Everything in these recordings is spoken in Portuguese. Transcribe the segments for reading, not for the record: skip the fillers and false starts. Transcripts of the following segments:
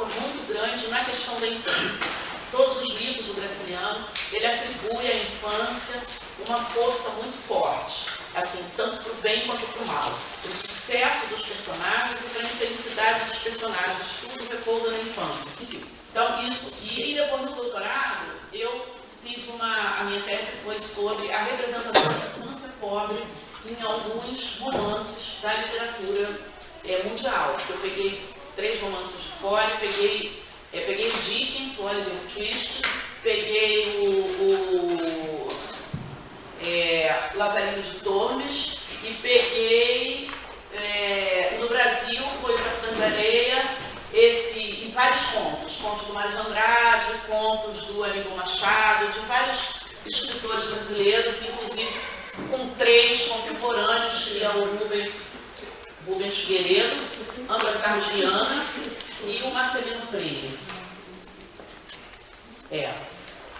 muito grande na questão da infância. Todos os livros do Graciliano, ele atribui à infância uma força muito forte, assim, tanto para o bem quanto para o mal, para o sucesso dos personagens e para a infelicidade dos personagens. Tudo repousa na infância. Enfim, então isso. E depois no doutorado, eu fiz a minha tese foi sobre a representação da infância pobre em alguns romances da literatura mundial. Eu peguei 3 romances de fora, peguei Dickens, o Oliver Twist, peguei o Lazarino de Tormes e peguei, no Brasil, foi o Capitão de Areia, e vários contos do Mário de Andrade, contos do Aníbal Machado, de vários escritores brasileiros, inclusive com 3 contemporâneos, que é o Rubens Figueiredo, Antônio Carlos Viana e o Marcelino Freire.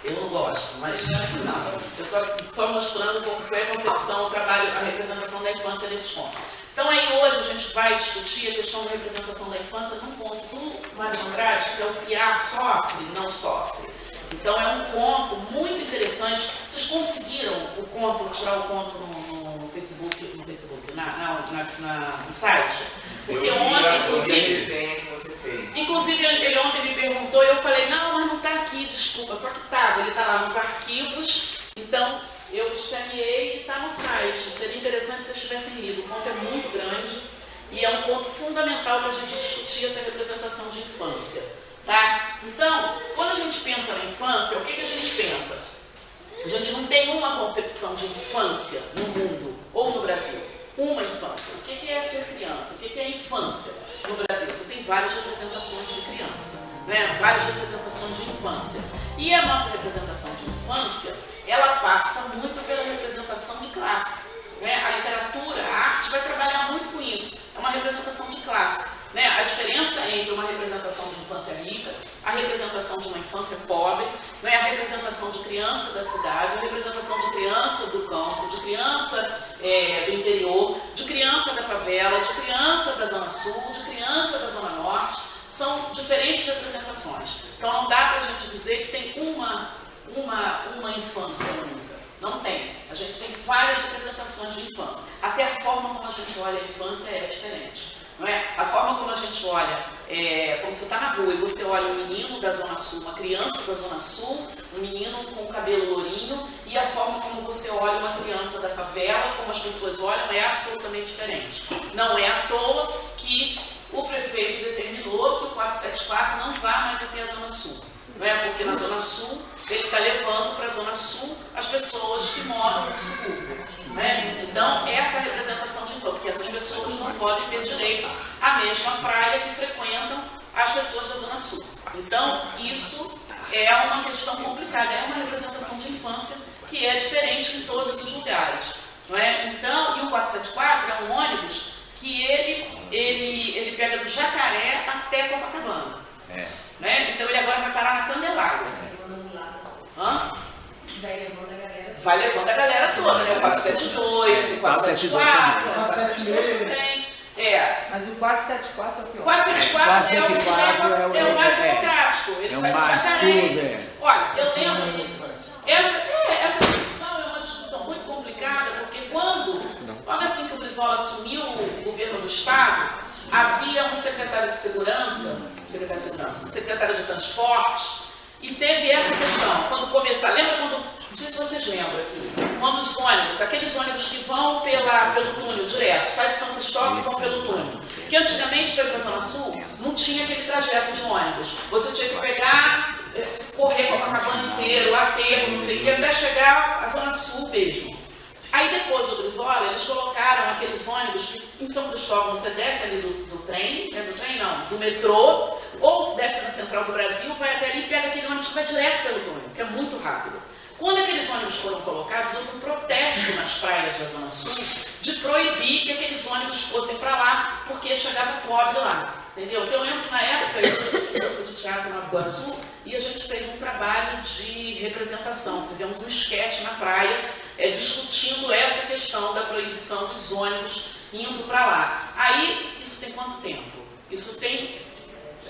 Eu não gosto, mas não. Eu só mostrando como foi a concepção, o trabalho, a representação da infância nesses contos. Então aí hoje a gente vai discutir a questão da representação da infância num conto do Mário de Andrade, que é o Piá Sofre, Não Sofre. Então é um conto muito interessante. Vocês conseguiram tirar o conto no Facebook, no site? Porque inclusive ele ontem me perguntou e eu falei, não, mas não está aqui, desculpa, só que estava, ele está lá nos arquivos, então eu escaneei e está no site. Seria interessante se vocês tivessem lido. O conto é muito grande e é um ponto fundamental para a gente discutir essa representação de infância. Tá? Então, quando a gente pensa na infância, o que a gente pensa? A gente não tem uma concepção de infância no mundo ou no Brasil. Uma infância. O que é ser criança? O que é infância no Brasil? Você tem várias representações de criança, né? Várias representações de infância. E a nossa representação de infância, ela passa muito pela representação de classe. Né? A literatura, a arte vai trabalhar muito com isso. É uma representação de classe. Né? A diferença entre uma representação de infância rica, a representação de uma infância pobre, né? A representação de criança da cidade, a representação de criança do campo, de criança do interior, de criança da favela, de criança da Zona Sul, de criança da Zona Norte, são diferentes representações. Então não dá para a gente dizer que tem uma infância única. Não tem. A gente tem várias representações de infância. Até a forma como a gente olha a infância é diferente. Não é? A forma como a gente olha, quando você está na rua e você olha um menino da Zona Sul, uma criança da Zona Sul, um menino com cabelo lourinho, e a forma como você olha uma criança da favela, como as pessoas olham, é absolutamente diferente. Não é à toa que o prefeito determinou que o 474 não vá mais até a Zona Sul. Não é? Porque na Zona Sul, ele está levando para a Zona Sul as pessoas que moram no subúrbio. Né? Então, essa representação de infância, porque essas pessoas não podem ter direito à mesma praia que frequentam as pessoas da Zona Sul. Então, isso é uma questão complicada, é uma representação de infância que é diferente em todos os lugares. Não é? Então, e o 474 é um ônibus que ele pega do Jacaré até Copacabana. Né? Então, ele agora vai parar na Candelária. Vai levando a galera toda, né? O 472, o 474, o 472 também. Mas o 474 é o pior. O 474 é o mais democrático. Ele sai do Jacaré. Olha, eu lembro. Essa discussão é uma discussão muito complicada, porque logo assim que o Brizola assumiu o governo do Estado, havia um secretário de segurança, secretário de transportes, e teve essa questão. Quando começar, lembra quando, não sei se vocês lembram aqui, quando os ônibus, aqueles ônibus que vão pelo túnel direto, sai de São Cristóvão e vão pelo túnel. Que antigamente, para ir para a Zona Sul, não tinha aquele trajeto de ônibus. Você tinha que pegar, correr Copacabana inteiro, aterro, não sei o que, até chegar à Zona Sul mesmo. Aí depois do Brizola, eles colocaram aqueles ônibus que em São Cristóvão você desce ali do metrô, ou se desce na Central do Brasil, vai até ali e pega aquele ônibus que vai direto pelo túnel, que é muito rápido. Quando aqueles ônibus foram colocados, houve um protesto nas praias da Zona Sul de proibir que aqueles ônibus fossem para lá, porque chegava pobre lá. Entendeu? Então, eu lembro que na época, eu fui de teatro em Nova Iguaçu, e a gente fez um trabalho de representação. Fizemos um esquete na praia, discutindo essa questão da proibição dos ônibus indo para lá. Aí, isso tem quanto tempo? Isso tem,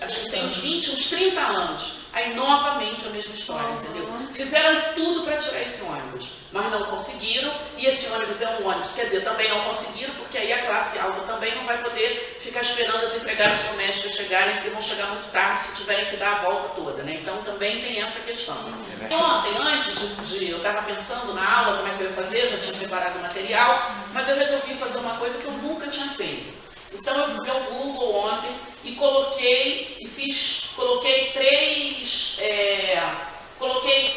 acho que tem uns 20, uns 30 anos. Aí, novamente, a mesma história, entendeu? Fizeram tudo para tirar esse ônibus, mas não conseguiram, e esse ônibus é um ônibus, quer dizer, também não conseguiram, porque aí a classe alta também não vai poder ficar esperando as empregadas domésticas chegarem, porque vão chegar muito tarde se tiverem que dar a volta toda, né? Então, também tem essa questão. Ontem, antes eu estava pensando na aula como é que eu ia fazer, já tinha preparado o material, mas eu resolvi fazer uma coisa que eu nunca tinha feito. Então, eu fui ao Google ontem e coloquei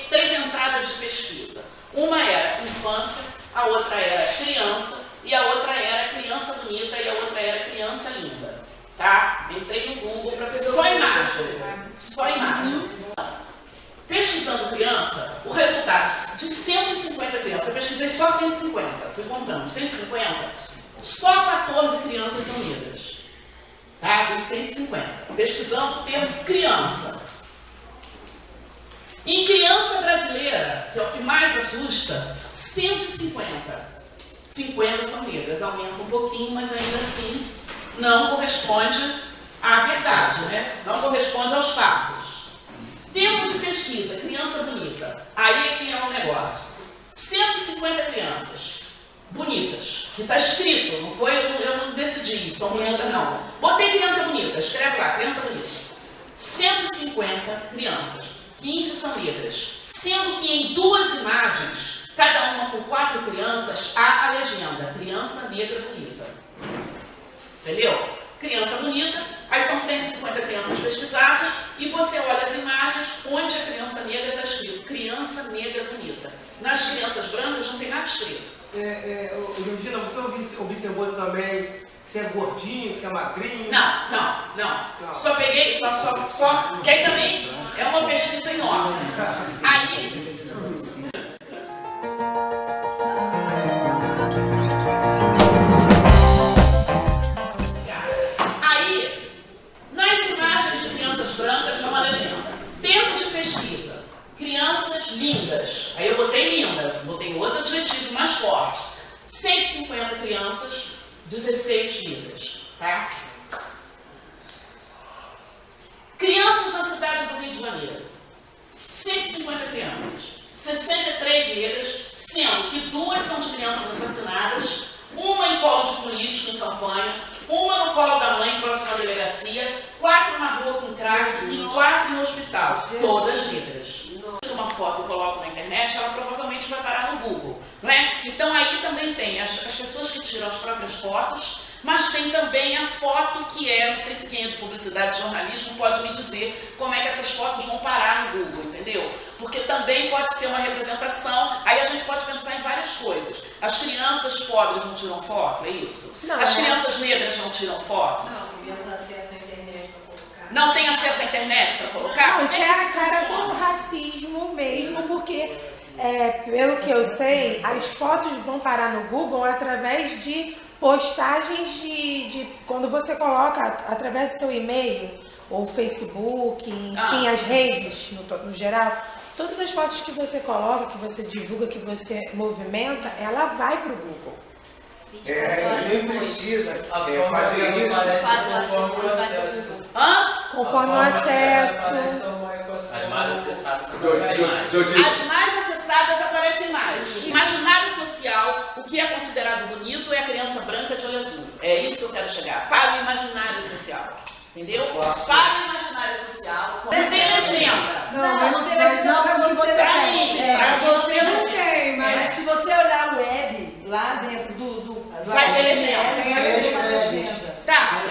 três entradas de pesquisa. Uma era infância, a outra era criança, e a outra era criança bonita, e a outra era criança linda. Tá? Entrei no Google para ver só imagem. Pesquisando criança, o resultado de 150 crianças, eu pesquisei só 150, fui contando, 150, só 14 crianças são negras. Tá? Dos 150. Pesquisando o termo criança. Em criança brasileira, que é o que mais assusta, 150. 50 são negras. Aumenta um pouquinho, mas ainda assim não corresponde à verdade, né? Não corresponde aos fatos. Termo de pesquisa, criança bonita. Aí é que é um negócio. 150 crianças bonitas, que está escrito, não foi, eu não decidi, são bonitas não. Botei criança bonita, escreve lá, criança bonita. 150 crianças, 15 são negras, sendo que em duas imagens, cada uma com 4 crianças, há a legenda, criança negra bonita. Entendeu? Criança bonita, aí são 150 crianças pesquisadas, e você olha as imagens, onde a criança negra está escrito, criança negra bonita. Nas crianças brancas não tem nada escrito. Georgina, você observou também se é gordinho, se é magrinho? Não. Só peguei, que aí também é uma pesquisa enorme. Aí, nas imagens de crianças brancas, não há legenda. Termo de pesquisa, crianças lindas. Aí eu botei linda, botei outro adjetivo mais forte. 150 crianças, 16 negras, tá? Crianças na cidade do Rio de Janeiro, 150 crianças, 63 negras, sendo que 2 são de crianças assassinadas, uma em colo de político em campanha, uma no colo da mãe próxima à delegacia, 4 na rua com crack e 4 no hospital, todas negras. Uma foto eu coloco na internet, ela provavelmente vai parar no Google, não é? Então aí também tem as pessoas que tiram as próprias fotos, mas tem também a foto que não sei se quem é de publicidade e jornalismo pode me dizer como é que essas fotos vão parar no Google, entendeu? Porque também pode ser uma representação, aí a gente pode pensar em várias coisas. As crianças pobres não tiram foto, é isso? Não, as crianças negras não tiram foto? Não temos acesso à internet para colocar. Não tem acesso à internet para colocar? Não, isso é a cara do racismo mesmo, porque, pelo que eu sei, as fotos vão parar no Google através de postagens de quando você coloca através do seu e-mail, ou Facebook, enfim, as redes no geral, todas as fotos que você coloca, que você divulga, que você movimenta, ela vai para o Google. Nem precisa fazer isso conforme o acesso. As mais acessadas As mais acessadas aparecem mais. Imaginário social, o que é considerado bonito é a criança branca de olho azul. É isso que eu quero chegar. Para o imaginário social. Entendeu? Para o imaginário social, não tem legenda. Não, Você não tem, mas se você olhar o web lá dentro do vai ter legenda. Tá.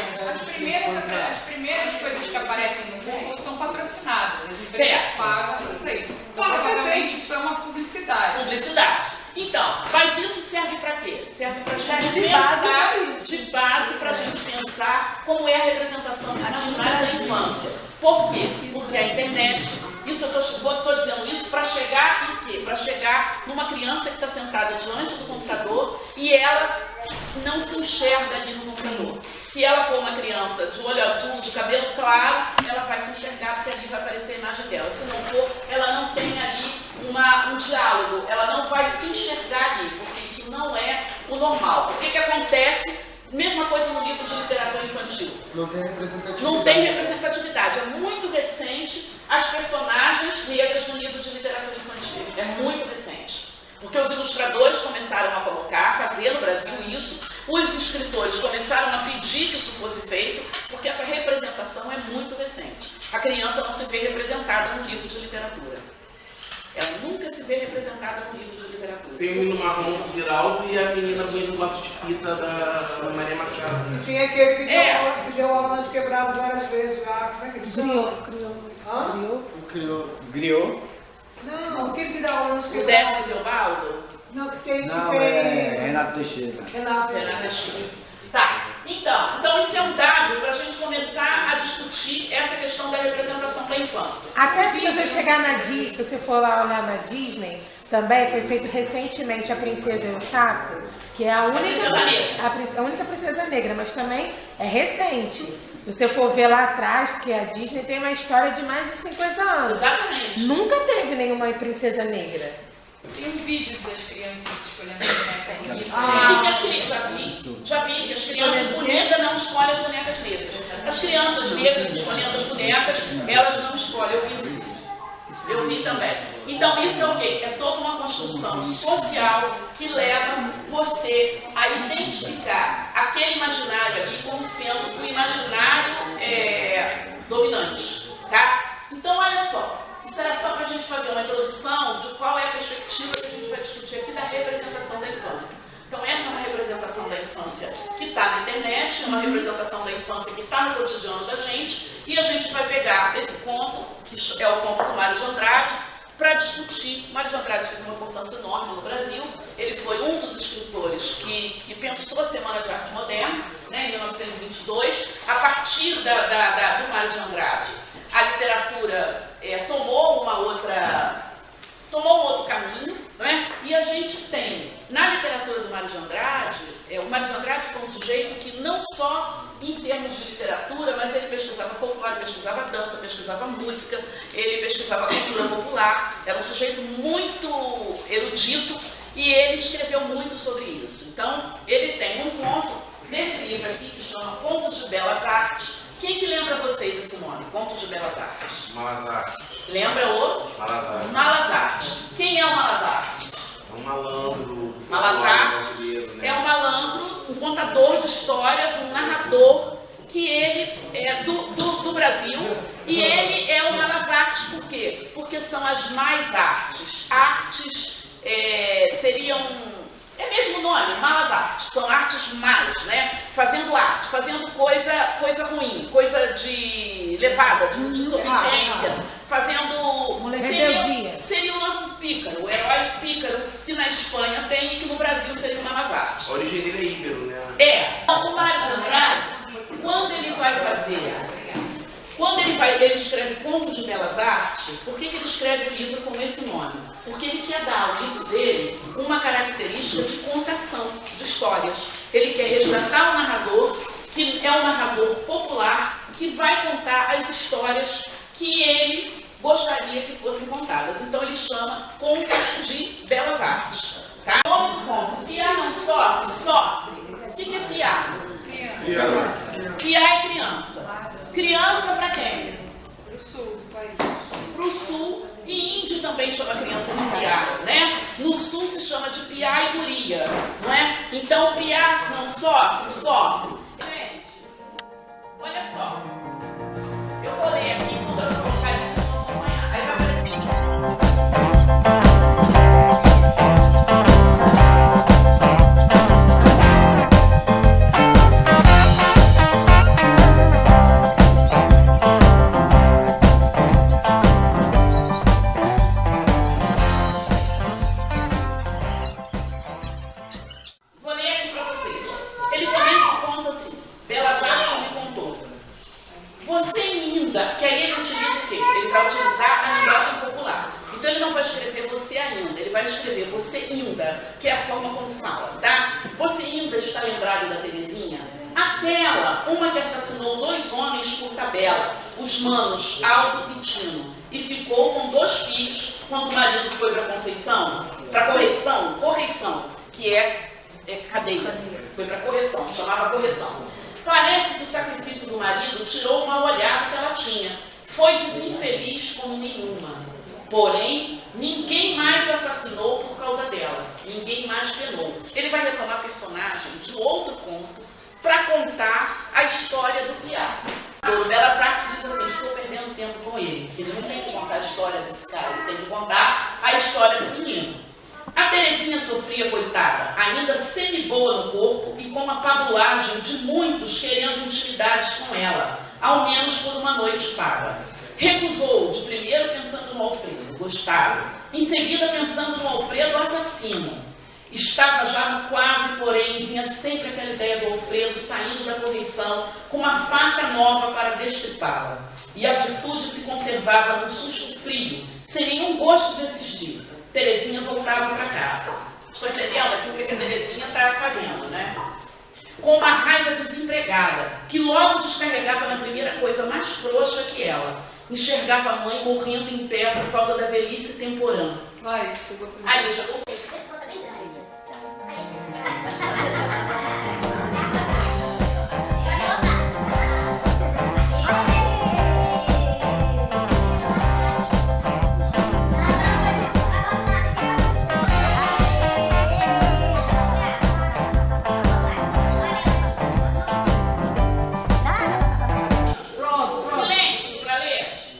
As primeiras coisas que aparecem no Google são patrocinadas. As Certo. empresas pagam por isso aí. Então, provavelmente isso é uma publicidade. Publicidade. Então, mas isso serve para quê? Serve para a gente de pensar, de base para a gente pensar como é a representação imaginária da infância. Por quê? Porque a internet, isso eu estou dizendo isso para chegar em quê? Para chegar numa criança que está sentada diante do computador e ela não se enxerga ali no computador. Se ela for uma criança de olho azul, de cabelo claro, ela vai se enxergar porque ali vai aparecer a imagem dela. Se não for, ela não tem ali um diálogo, ela não vai se enxergar ali, porque isso não é o normal. O que acontece? Mesma coisa no livro de literatura infantil. Não tem representatividade. Não tem representatividade. É muito recente as personagens negras no livro de literatura infantil. É muito recente. Porque os ilustradores começaram a colocar, fazer no Brasil isso, os escritores começaram a pedir que isso fosse feito, porque essa representação é muito recente. A criança não se vê representada no livro de literatura. Ela nunca se vê representada no livro de literatura. Tem o menino marrom do Ziraldo e a menina com o laço de fita da Maria Machado. Tinha aquele que deu aula nas quebradas várias vezes lá. Como é que ele chama? Griot. Não, aquele que dá aula nas O quebradas. Décio Teobaldo? Não, que tem. Não, é Renato Teixeira. Renato. Tá, então isso é um dado para a gente começar a discutir essa questão da representação da infância. Até se você chegar na Disney, se você for lá na Disney, também foi feito recentemente a Princesa e o Sapo, que é a única princesa negra, mas também é recente. Se você for ver lá atrás, porque a Disney tem uma história de mais de 50 anos. Exatamente. Nunca teve nenhuma princesa negra. Tem um vídeo das crianças escolhendo bonecas. Já vi que as crianças bonitas não escolhem as bonecas negras. As crianças negras escolhendo as bonecas, elas não escolhem. Eu vi esse vídeo. Eu vi também. Então isso é o quê? É toda uma construção social que leva você a identificar aquele imaginário ali como sendo o imaginário dominante. Tá? Então olha só. Isso era só para a gente fazer uma introdução de qual é a perspectiva que a gente vai discutir aqui da representação da infância. Então essa é uma representação da infância que está na internet, é uma representação da infância que está no cotidiano da gente, e a gente vai pegar esse conto, que é o conto do Mário de Andrade, para discutir. Mário de Andrade teve uma importância enorme no Brasil, ele foi um dos escritores que pensou a Semana de Arte Moderna, né, em 1922, a partir do Mário de Andrade. A literatura tomou um outro caminho, né? E a gente tem, na literatura do Mário de Andrade, o Mário de Andrade foi um sujeito que não só em termos de literatura, mas ele pesquisava folclore, pesquisava dança, pesquisava música, ele pesquisava cultura popular, era um sujeito muito erudito e ele escreveu muito sobre isso. Então, ele tem um conto nesse livro aqui que chama Contos de Belas Artes. Quem que lembra vocês esse nome? Contos de Belas Artes. Malazarte. Lembra o? Malazarte. Malazarte. Quem é o Malazarte? É um malandro do Malazarte brasileiro, né? é um malandro, um contador de histórias, um narrador, que ele é do Brasil, e ele é o Malazarte por quê? Porque são as mais artes. Artes seriam... É mesmo o nome, malas artes, são artes más, né? Fazendo arte, fazendo coisa ruim, coisa de levada, de desobediência, fazendo... Seria o nosso pícaro, o herói pícaro, que na Espanha tem e que no Brasil seria o malas artes. A origem dele é íbero, né? O Mário de Andrade, quando ele vai fazer... Quando ele escreve Contos de Belas Artes, por que ele escreve o livro com esse nome? Porque ele quer dar ao livro dele uma característica de contação de histórias. Ele quer resgatar o narrador, que é um narrador popular, que vai contar as histórias que ele gostaria que fossem contadas. Então ele chama Contos de Belas Artes. Tá? O nome do conto, Piá não sofre, sofre. O que é piá? Piá é criança. Criança para quem? Para o sul do país. Para o sul, e índio também chama criança de piá, né? No sul se chama de piá e guria, não é? Então, piá não sofre, sofre. Gente, olha só. Eu vou ler aqui, quando eu colocar isso, vocês vão acompanhar. Aí vai aparecer. Que aí ele utiliza o quê? Ele vai utilizar a linguagem popular. Então ele não vai escrever você ainda, ele vai escrever você ainda, que é a forma como fala, tá? Você ainda está lembrado da Terezinha? Aquela, uma que assassinou 2 homens por tabela, os manos Aldo e Tino, e ficou com 2 filhos quando o marido foi para Conceição, para correição, que é cadeia, foi para correção, se chamava correção. Parece que o sacrifício do marido tirou o mau olhado que ela tinha. Foi desinfeliz como nenhuma. Porém, ninguém mais assassinou por causa dela. Ninguém mais penou. Ele vai retomar personagem de outro conto para contar a história do Piá. O Belas Artes diz assim, estou perdendo tempo com ele. Ele não tem que contar a história desse cara, ele tem que contar a história do menino. A Terezinha sofria, coitada, ainda semi-boa no corpo e com uma pabulagem de muitos querendo intimidades com ela, ao menos por uma noite paga. Recusou, de primeiro pensando no Alfredo, gostado. Em seguida pensando no Alfredo assassino. Estava já no quase, porém, vinha sempre aquela ideia do Alfredo saindo da correição com uma faca nova para destripá-la. E a virtude se conservava num susto frio, sem nenhum gosto de existir. Terezinha voltava para casa. Estou entendendo aqui o que a Terezinha está fazendo, né? Com uma raiva desempregada, que logo descarregava na primeira coisa mais frouxa que ela. Enxergava a mãe morrendo em pé por causa da velhice temporã. Vai, chegou a primeira. Aí, chegou.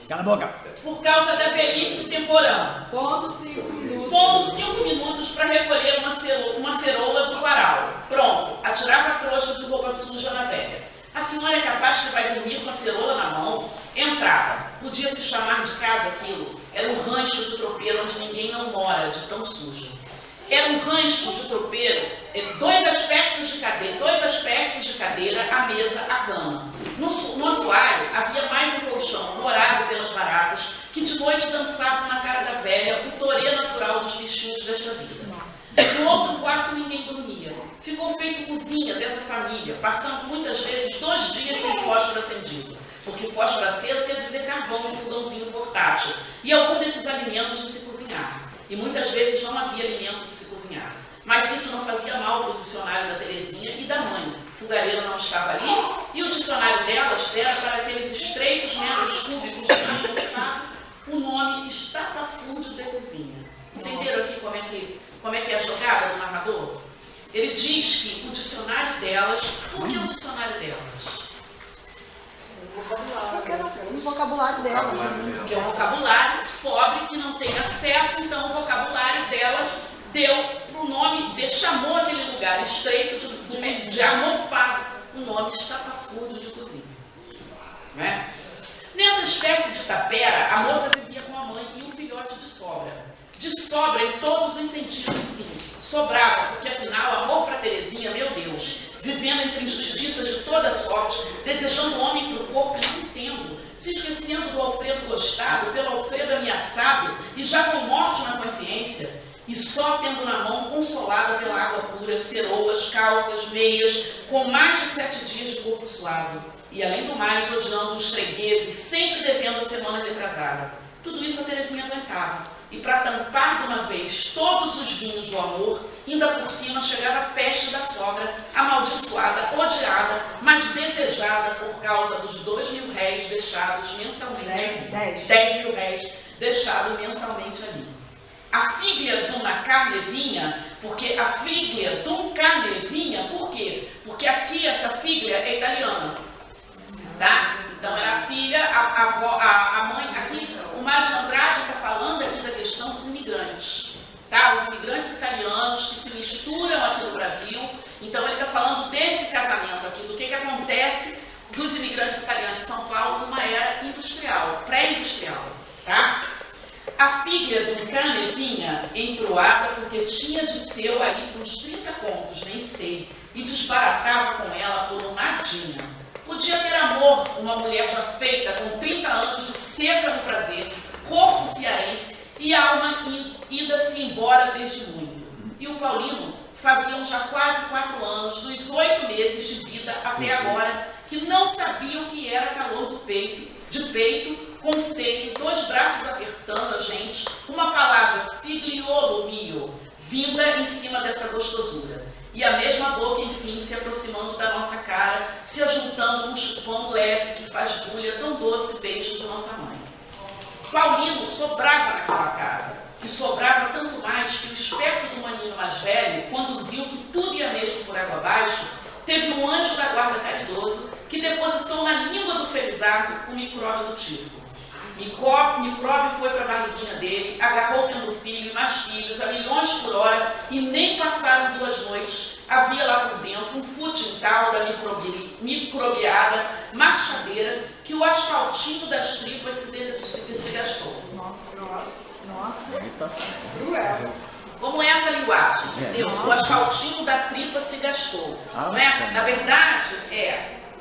Cala a boca. Por causa da velhice temporã. Pondo 5 minutos. Pondo 5 minutos para recolher uma ceroula do varal. Pronto, atirava a trouxa de roupa suja na velha. A senhora é capaz que vai dormir com a ceroula na mão? Entrava. Podia se chamar de casa aquilo. Era um rancho de tropeiro onde ninguém não mora, de tão sujo. Era um rancho de tropeiro, dois aspectos de cadeira, a mesa, a cama. No assoalho havia mais um colchão, morado pelas baratas, que de noite dançavam na cara da velha o torê natural dos bichinhos desta vida. No outro quarto ninguém dormia. Ficou feito cozinha dessa família, passando muitas vezes 2 dias sem fósforo acendido. Porque fósforo aceso quer dizer carvão no fogãozinho portátil. E algum desses alimentos de se cozinhar. E muitas vezes não havia alimento de se cozinhar. Mas isso não fazia mal para o dicionário da Terezinha e da mãe. Fogareiro não estava ali, e o dicionário delas era para aqueles estreitos metros cúbicos de transportar o nome estapafúrdio de cozinha. Entenderam aqui como é que é a jogada do narrador? Ele diz que o dicionário delas... Por que o dicionário delas? Porque no vocabulário delas. Porque é um vocabulário pobre que não tem acesso, então o vocabulário delas deu o nome, chamou aquele lugar estreito de almofado, o nome estapafúrdio de cozinha. Né? Nessa espécie de tapera, a moça vivia com a mãe e um filhote de sobra. De sobra em todos os sentidos, sim. Sobrava, porque afinal, amor para Terezinha, meu Deus, vivendo entre injustiças de toda sorte, desejando homem para o corpo e não tendo, se esquecendo do Alfredo gostado, pelo Alfredo ameaçado e já com morte na consciência, e só tendo na mão, consolada pela água pura, ceroulas, calças, meias, com mais de 7 dias de corpo suado, e além do mais, odiando os fregueses, sempre devendo a semana retrasada. Tudo isso a Terezinha aguentava. E para tampar de uma vez todos os vinhos do amor, ainda por cima chegava a peste da sogra, amaldiçoada, odiada, mas desejada por causa dos 2.000 réis deixados mensalmente. 10 mil réis deixados mensalmente ali. A figlia d'una carne vinha, porque a figlia d'un carne vinha, por quê? Porque aqui essa figlia é italiana, tá? Então era a filha, a avó, a mãe, aqui o Mário de Andrade está falando aqui da questão dos imigrantes, tá? Os imigrantes italianos que se misturam aqui no Brasil, então ele está falando desse casamento aqui, do que acontece dos imigrantes italianos em São Paulo numa era industrial, pré-industrial, tá? A filha do cane vinha emproada porque tinha de seu ali uns 30 contos, nem sei, e desbaratava com ela por um nadinha. Podia ter amor, uma mulher já feita com 30 anos de seca no prazer, corpo cearense e alma ida-se embora desde muito. E o Paulino faziam já quase 4 anos, dos 8 meses de vida até agora, que não sabia o que era calor do peito, de peito, com seio, 2 braços apertando a gente, uma palavra figliolo mio, vinda em cima dessa gostosura. E a mesma boca, enfim, se aproximando da nossa cara, se ajuntando num chupão leve que faz bulha tão doce beijo de nossa mãe. Paulino sobrava naquela casa, e sobrava tanto mais que o esperto do maninho mais velho, quando viu que tudo ia mesmo por água abaixo, teve um anjo da guarda caridoso que depositou na língua do Felizardo o micróbio do tifo. Micróbio foi para a barriguinha dele, agarrou tendo filho e mais filhos a milhões por hora e nem passaram 2 noites. Havia lá por dentro um futintal da microbiada marchadeira que o asfaltinho das tripas se gastou. Nossa. Cruel. Como é essa linguagem? Entendeu? O asfaltinho da tripa se gastou. Né? Na verdade,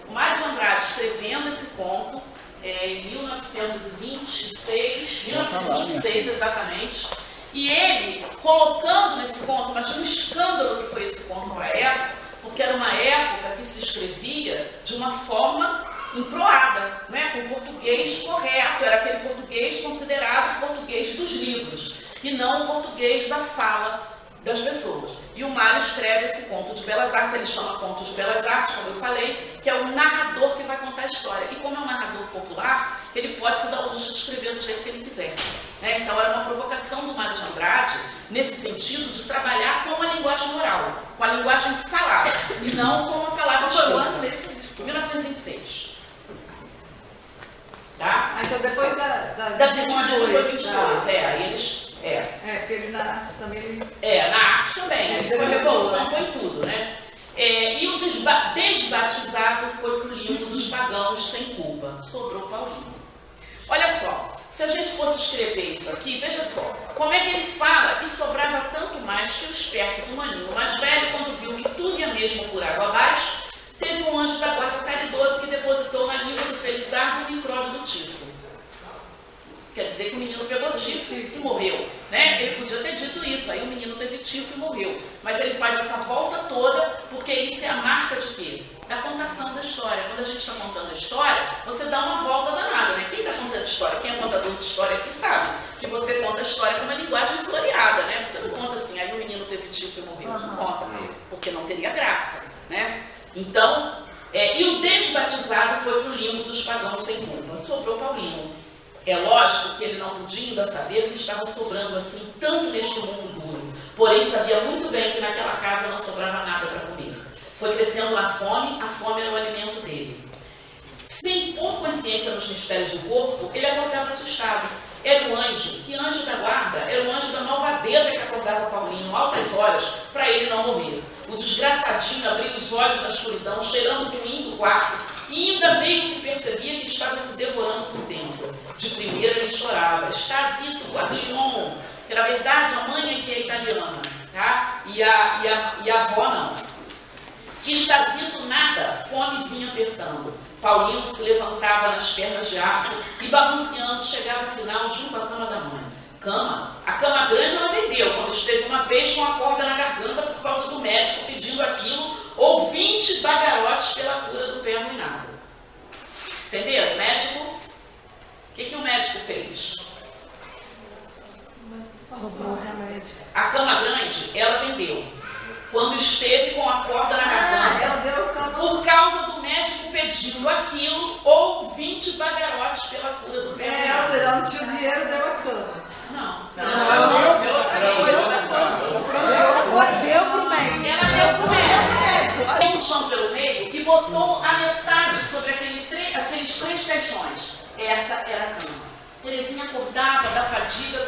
o Mário de Andrade escrevendo esse conto em 1926 exatamente, e ele colocando nesse conto, mas um escândalo que foi esse conto para a época, porque era uma época que se escrevia de uma forma emproada, né? Com português correto, era aquele português considerado português dos livros, e não o português da fala das pessoas. E o Mário escreve esse conto de Belas Artes, ele chama conto de Belas Artes, como eu falei, que é o narrador que vai contar a história. E como é um narrador popular, ele pode se dar o luxo de escrever do jeito que ele quiser. Né? Então era uma provocação do Mário de Andrade, nesse sentido de trabalhar com a linguagem oral, com a linguagem falada, e não com a palavra escrita. Foi o ano mesmo? 1926. Tá? Ah, então depois Da segunda que foi 22, eles... porque ele também... na arte também, né? Foi revolução, foi tudo, né? E o desbatizado foi pro limbo dos pagãos sem culpa. Sobrou Paulino. Olha só, se a gente fosse escrever isso aqui, veja só, como é que ele fala e sobrava tanto mais que o esperto do maninho mais velho, quando viu que tudo ia mesmo por água abaixo, teve um anjo da guarda caridoso que depositou na língua do Felizardo o micróbio do tifo. Quer dizer que o menino pegou tifo e morreu, né? Ele podia ter dito isso, aí o menino teve tifo e morreu. Mas ele faz essa volta toda, porque isso é a marca de quê? Da contação da história. Quando a gente está contando a história, você dá uma volta danada, né? Quem está contando história, quem é contador de história aqui sabe que você conta a história com uma linguagem floreada, né? Você não conta assim, aí o menino teve tifo e morreu. Não conta, porque não teria graça, né? Então, e o desbatizado foi pro limbo dos pagãos sem culpa. Sobrou Paulino. É lógico que ele não podia ainda saber que estava sobrando assim tanto neste mundo duro, porém sabia muito bem que naquela casa não sobrava nada para comer. Foi crescendo a fome era o alimento dele. Sem pôr consciência nos mistérios do corpo, ele acordava assustado. Era o anjo, que anjo da guarda? Era o anjo da malvadeza que acordava Paulino, altas horas, para ele não morrer. O desgraçadinho abriu os olhos da escuridão, cheirando ruim do quarto, e ainda meio que percebia que estava se devorando por dentro. De primeira ele chorava, Estasito, Guaglion, que na verdade a mãe é que é italiana, tá? E a avó não. Estasito nada, fome vinha apertando. Paulino se levantava nas pernas de arco e balanceando chegava afinal junto à cama da mãe. A cama grande ela vendeu, quando esteve uma vez com a corda na garganta por causa do médico pedindo aquilo, ou 20 bagarotes pela cura do pé arruinado. Entenderam? Médico? O que o médico fez? A cama grande, ela vendeu. Quando esteve com a corda na garganta, por causa do médico pedindo aquilo, ou 20 bagarotes pela cura do pé arruinado. Ou seja, não tinha dinheiro, deu a cama. Não. Deu pro médico. Ela deu pro médico. Tem um chão pelo meio que botou a metade sobre aqueles 3 caixões. Essa era a cama. Terezinha acordava da fadiga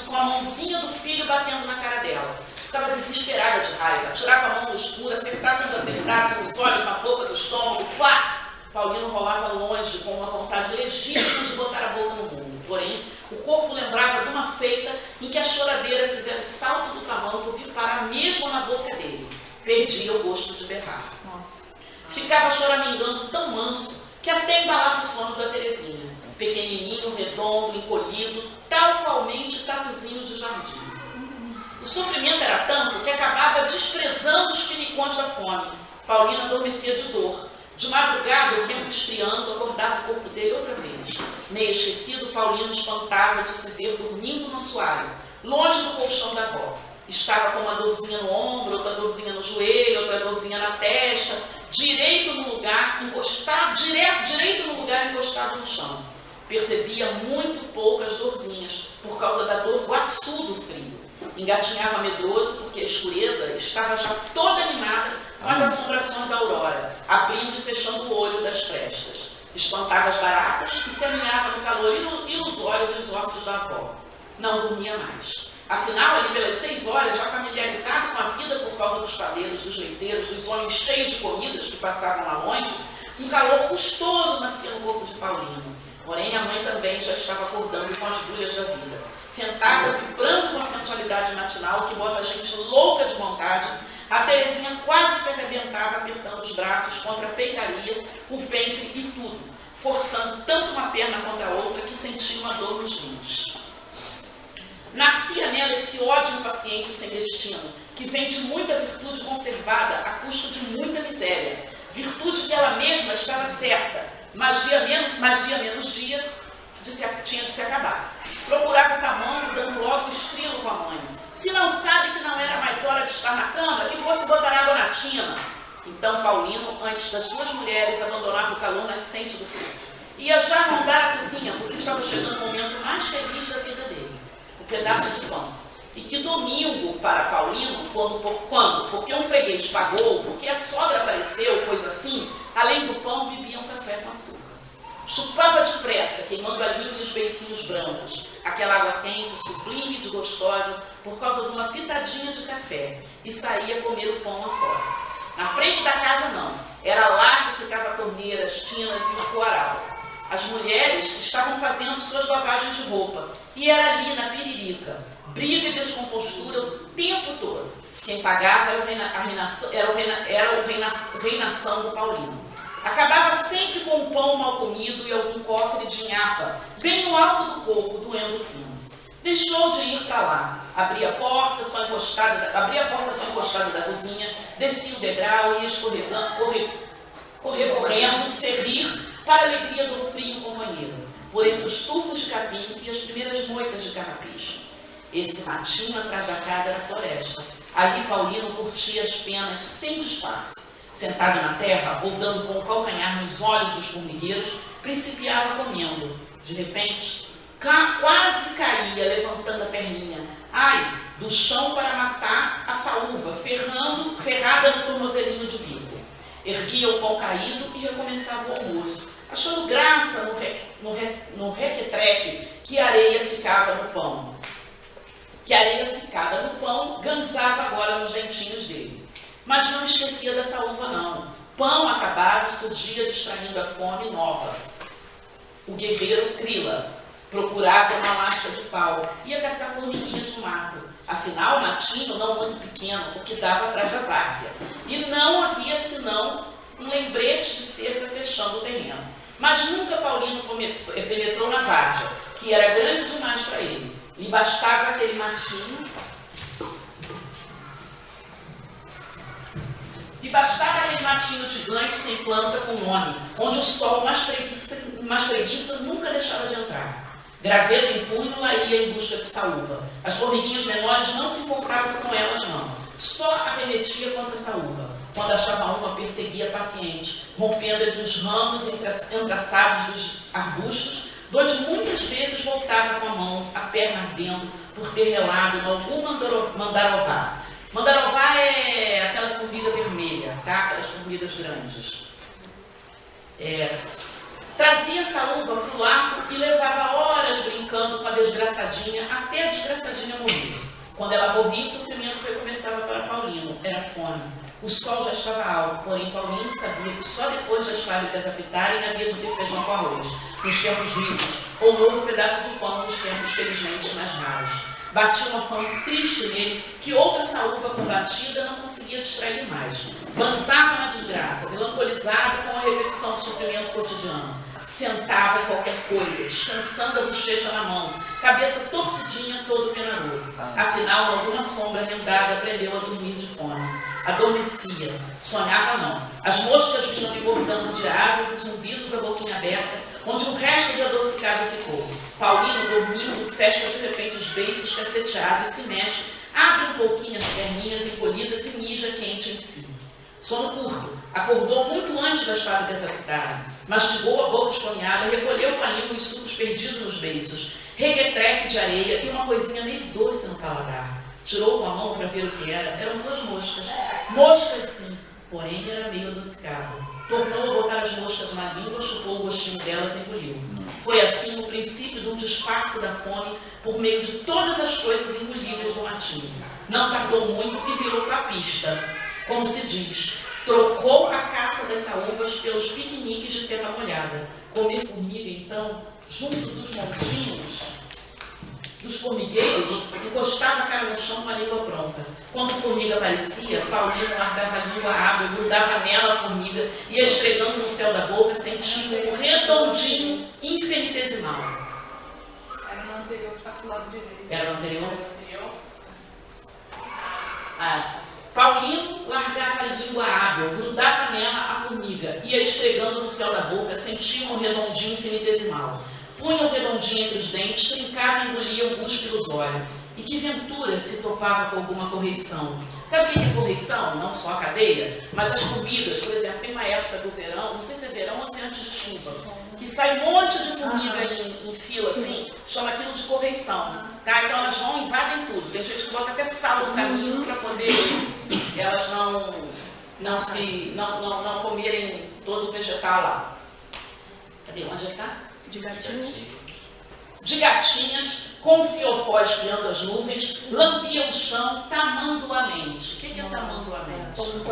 com a mãozinha do filho batendo na cara dela. Ficava desesperada de raiva. Tirava a mão do escuro, acertasse onde acertasse, com os olhos na boca do estômago. Plá! Paulino rolava longe com uma vontade legítima de botar a boca no mundo. Porém, o corpo lembrava de uma feita em que a choradeira fizera o salto do tamanco vir parar mesmo na boca dele. Perdia o gosto de berrar. Ficava choramingando tão manso que até embalava o sono da Terezinha. Pequenininho, redondo, encolhido, tal qualmente tatuzinho de jardim. O sofrimento era tanto que acabava desprezando os pinicões da fome. Paulino adormecia de dor. De madrugada, o tempo esfriando, acordava o corpo dele outra vez. Meio esquecido, Paulino espantava de se ver dormindo no assoalho, longe do colchão da avó. estava com uma dorzinha no ombro, outra dorzinha no joelho, outra dorzinha na testa, direito no lugar, encostado no chão. Percebia muito poucas dorzinhas, por causa da dor guaçu do frio. Engatinhava medroso, porque a escureza estava já toda animada com as assombrações da aurora, abrindo e fechando o olho das frestas. Espantava as baratas e se aninhava no calor ilusório dos ossos da avó. Não dormia mais. Afinal, ali pelas 6 horas, já familiarizado com a vida por causa dos padeiros, dos leiteiros, dos homens cheios de comidas que passavam lá longe, um calor custoso nascia no corpo de Paulino. Porém, a mãe também já estava acordando com as bulhas da vida. Sentada, vibrando com a sensualidade matinal que bota a gente louca de vontade, a Terezinha quase se arrebentava apertando os braços contra a peitaria, o ventre e tudo, forçando tanto uma perna contra a outra que sentia uma dor nos rins. Nascia nela esse ódio impaciente sem destino, que vem de muita virtude conservada a custo de muita miséria. Virtude que ela mesma estava certa, mas dia menos dia tinha de se acabar. Procurava o tamanho, dando logo estrilo com a mãe. Se não sabe que não era mais hora de estar na cama, que fosse botar água na tina. Então Paulino, antes das 2 mulheres, abandonava o calor nascente do frio. Ia já rondar a cozinha, porque estava chegando o momento mais feliz da vida dele. O pedaço de pão. E que domingo para Paulino, porque um freguês pagou, porque a sogra apareceu, coisa assim, além do pão, bebia um café com açúcar. Chupava depressa, queimando a língua e os beicinhos brancos, aquela água quente, sublime e desgostosa, por causa de uma pitadinha de café, e saía comer o pão afora. Na frente da casa não, era lá que ficava a torneira, as tinas e o coaral. As mulheres estavam fazendo suas lavagens de roupa, e era ali na piririca, briga e descompostura o tempo todo. Quem pagava era o reinação do Paulino. Acabava sempre com um pão mal comido e algum cofre de inhapa, bem no alto do corpo, doendo fino. Deixou de ir para lá, abria a porta só encostada da cozinha, descia o degrau e ia correndo, servir para a alegria do frio companheiro, por entre os tufos de capim e as primeiras moitas de carrapicho. Esse matinho atrás da casa era floresta. Ali Paulino curtia as penas sem disfarce. Sentado na terra, rodando com o calcanhar nos olhos dos formigueiros, principiava comendo. De repente, quase caía, levantando a perninha. Ai, do chão para matar a saúva, ferrada no tornozelinho de bico. Erguia o pão caído e recomeçava o almoço, achando graça no requetreque que a areia ficava no pão. Que a areia ficada no pão ganzava agora nos dentinhos dele. Mas não esquecia da saúva, não. Pão acabado surgia distraindo a fome nova. O guerreiro Crila procurava uma lasca de pau, ia caçar formiguinhas no mato. Afinal, o matinho não muito pequeno, porque dava atrás da várzea. E não havia senão um lembrete de cerca fechando o terreno. Mas nunca Paulino penetrou na várzea, que era grande demais para ele. Lhe bastava aquele matinho. E bastava aquele matinho gigante sem planta com nome, onde o sol mais preguiça nunca deixava de entrar. Graveto em punho, lá ia em busca de saúva. As formiguinhas menores não se importavam com elas, não. Só arremetia contra a saúva. Quando achava uma, perseguia paciente, rompendo entre os ramos entraçados dos arbustos, onde muitas vezes voltava com a mão, a perna ardendo, por ter relado em algum mandarová. Mandarová é aquela formiga vermelha, tá? Aquelas formigas grandes. Trazia a saúva para o largo e levava horas brincando com a desgraçadinha, até a desgraçadinha morrer. Quando ela morria, o sofrimento recomeçava para Paulino. Era fome. O sol já estava alto, porém Paulino sabia que só depois das fábricas apitarem havia de ter feijão com arroz, nos tempos ricos, ou novo pedaço de pão nos tempos felizmente mais raros. Batia uma fome triste nele, que outra saúva combatida não conseguia distrair mais. Lançava na desgraça, melancolizada com a repetição do sofrimento cotidiano. Sentava em qualquer coisa, descansando a bochecha na mão, cabeça torcidinha, todo penaroso. Afinal, alguma sombra rendada aprendeu a dormir de fome. Adormecia, sonhava não. As moscas vinham lhe bordando de asas e zumbidos a boquinha aberta, onde o resto de adocicado ficou. Paulino, dormindo, fecha de repente os beiços caceteados e se mexe abre um pouquinho as perninhas encolhidas e mija quente em si. Sono curto, acordou muito antes das fábricas apitarem, mastigou a boca esfomeada, recolheu com a língua os sucos perdidos nos beiços, reguetreque de areia e uma coisinha meio doce no paladar. Tirou com a mão para ver o que era. Eram 2 moscas. Moscas sim, porém era meio adocicado. Tornou a botar as moscas na língua, chupou o gostinho delas e engoliu. Foi assim o princípio de um disfarce da fome por meio de todas as coisas engolíveis do matinho. Não tardou muito e virou papista. Como se diz, trocou a caça das saúvas pelos piqueniques de terra molhada. Comer formiga, então, junto dos montinhos, dos formigueiros, encostava a cara no chão com a língua pronta. Quando a formiga aparecia, Paulino largava a língua à água, grudava nela a formiga, ia esfregando no céu da boca, sentindo um redondinho infinitesimal. Era no anterior, só que do lado direito. Era no anterior? Paulino largava a língua hábil, grudava nela a formiga, ia esfregando no céu da boca, sentia um redondinho infinitesimal. Punha o redondinho entre os dentes, trincava e engolia o guspe pelos olhos. E que ventura se topava com alguma correição. Sabe o que é correição? Não só a cadeia, mas as comidas. Por exemplo, tem uma época do verão, não sei se é verão ou se é antes de chuva, que sai um monte de formiga em fila, assim, chama aquilo de correição. Tá? Então elas vão e invadem tudo. Tem gente que bota até sal no caminho para poder elas não comerem todo o vegetal lá. Cadê? Onde é que tá? De gatinhos. De gatinhas, com o fiofó esfriando as nuvens, lambia o chão tamanduamente. O que é tamanduamente? Como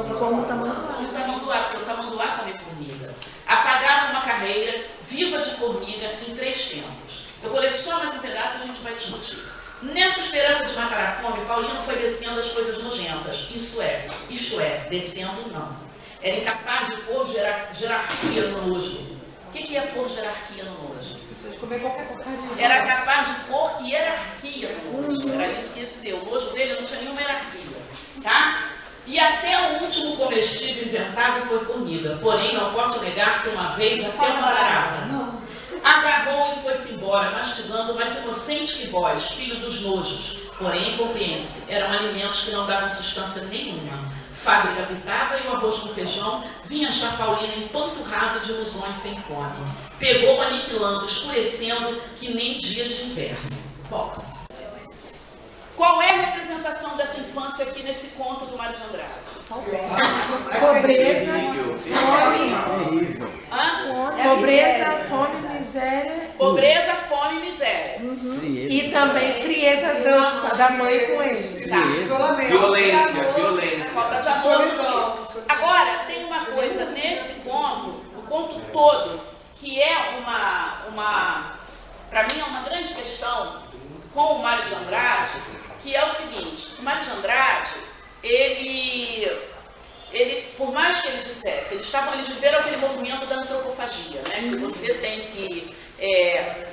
tamanduá? Como tamanduá, porque o tamanduá come formiga. Apagava uma carreira viva de formiga em 3 tempos. Eu vou ler só mais um pedaço e a gente vai discutir. Nessa esperança de matar a fome, Paulino foi descendo as coisas nojentas. Isto é, descendo não. Era incapaz de pôr jerarquia no nojo. O que é pôr jerarquia no nojo? Você comer qualquer porcaria. Era capaz de pôr hierarquia no nojo. Era isso que ia dizer. O nojo dele não tinha nenhuma hierarquia. Tá? E até o último comestível inventado foi formiga. Porém, não posso negar que uma vez até uma barata agarrou e foi-se embora, mastigando mais inocente que vós, filho dos nojos. Porém, compreende-se, eram alimentos que não davam substância nenhuma. Fábrica pitava e o arroz com feijão vinha achar Paulina empanturrado de ilusões sem fome. Pegou aniquilando, escurecendo que nem dia de inverno. Bom, qual é a representação dessa infância aqui nesse conto do Mário de Andrade? Pobreza, É pobreza, fome, miséria. Pobreza, fome e miséria. E também frieza da mãe com ele. Tá. Violência. Falta de amor. Agora, tem uma coisa nesse conto, o conto todo, que é para mim é uma grande questão com o Mário de Andrade, que é o seguinte: o Mário de Andrade, ele, por mais que ele dissesse, eles viveram aquele movimento da antropofagia, né? Que você tem que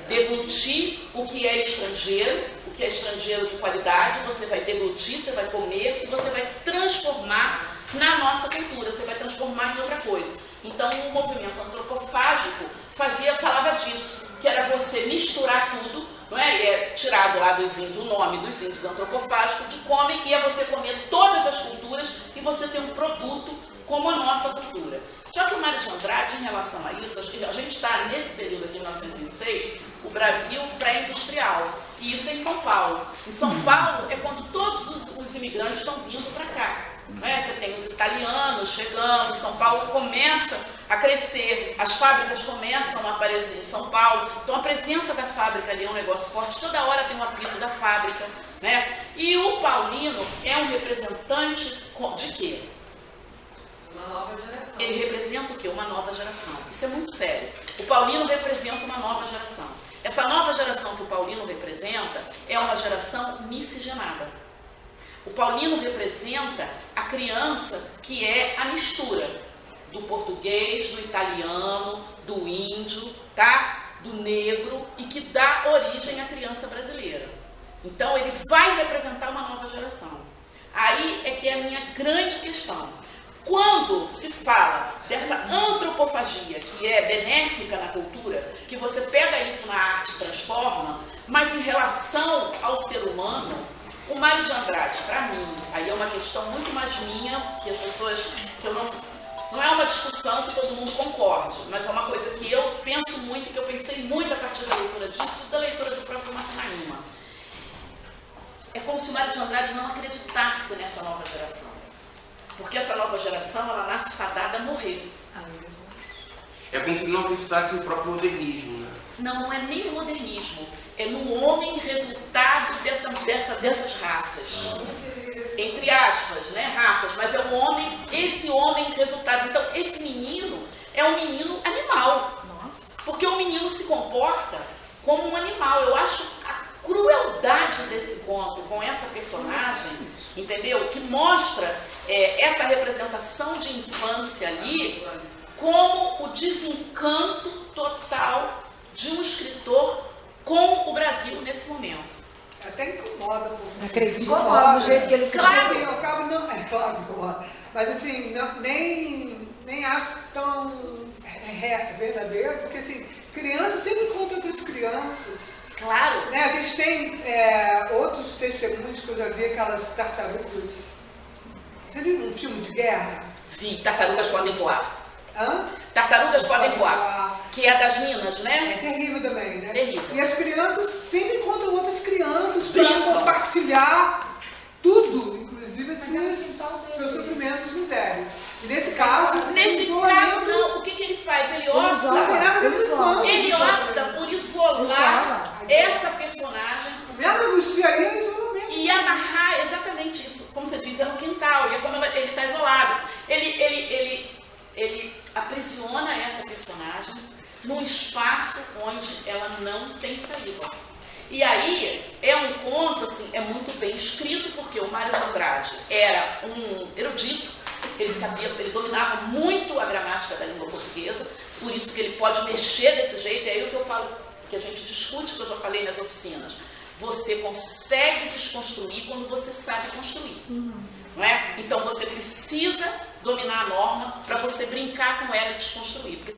deglutir o que é estrangeiro de qualidade, você vai deglutir, você vai comer e você vai transformar na nossa cultura, você vai transformar em outra coisa. Então, o movimento antropofágico falava disso, que era você misturar tudo, não é? E é tirado lá dos índios o nome dos índios antropofágicos que comem, e é você comer todas as culturas e você ter um produto como a nossa cultura. Só que o Mário de Andrade, em relação a isso, a gente está nesse período aqui, em 1926, o Brasil pré-industrial, e isso é em São Paulo. Em São Paulo é quando todos os imigrantes estão vindo para cá. Você tem os italianos chegando, São Paulo começa a crescer, as fábricas começam a aparecer em São Paulo, então a presença da fábrica ali é um negócio forte, toda hora tem um apelido da fábrica, né? E o Paulino é um representante de quê? Uma nova geração. Ele representa o quê? Uma nova geração. Isso é muito sério. O Paulino representa uma nova geração. Essa nova geração que o Paulino representa é uma geração miscigenada. O Paulino representa a criança que é a mistura do português, do italiano, do índio, tá? Do negro, e que dá origem à criança brasileira. Então ele vai representar uma nova geração. Aí é que é a minha grande questão. Quando se fala dessa antropofagia que é benéfica na cultura, que você pega isso na arte e transforma, mas em relação ao ser humano, O Mário de Andrade, para mim, aí é uma questão muito mais minha, que as pessoas, que eu não é uma discussão que todo mundo concorde, mas é uma coisa que eu penso muito, que eu pensei muito a partir da leitura disso e da leitura do próprio Macunaíma. É como se o Mário de Andrade não acreditasse nessa nova geração. Porque essa nova geração, ela nasce fadada a morrer. É como se ele não acreditasse no próprio modernismo, né? Não, não é nem o modernismo. É no homem resultado dessas raças. Entre aspas, né? Raças. Mas é o homem, esse homem resultado. Então, esse menino é um menino animal. Porque o menino se comporta como um animal. Eu acho a crueldade desse conto com essa personagem, entendeu? Que mostra essa representação de infância ali como o desencanto total de um escritor com o Brasil nesse momento. Até incomoda. Incomoda do jeito que ele Claro. Assim, ao cabo não. É claro que incomoda. Mas assim, nem acho tão verdadeiro, porque assim, criança sempre conta outras crianças. Claro. Né? A gente tem outros testemunhos que eu já vi, aquelas tartarugas. Você viu num filme de guerra? Vi, Tartarugas Podem Voar. Hã? Tartarugas Podem Voar. Que é das Minas, né? É terrível também, né? Terrível. E as crianças sempre contam outras crianças para Brincam. compartilhar tudo, inclusive seus sofrimentos, suas misérias. E nesse caso, Nesse caso, não. O que ele faz? Ele opta por isolar essa personagem Mesmo angustia aí é isolamento. e amarrar exatamente isso. Como você diz, é no quintal. E é quando ele está isolado. Ele aprisiona essa personagem num espaço onde ela não tem saída. E aí é um conto, assim, é muito bem escrito, porque o Mário de Andrade era um erudito, ele dominava muito a gramática da língua portuguesa, por isso que ele pode mexer desse jeito, e aí o que eu falo, que a gente discute, que eu já falei nas oficinas, você consegue desconstruir quando você sabe construir. Não é? Então você precisa dominar a norma para você brincar com ela e desconstruir. Porque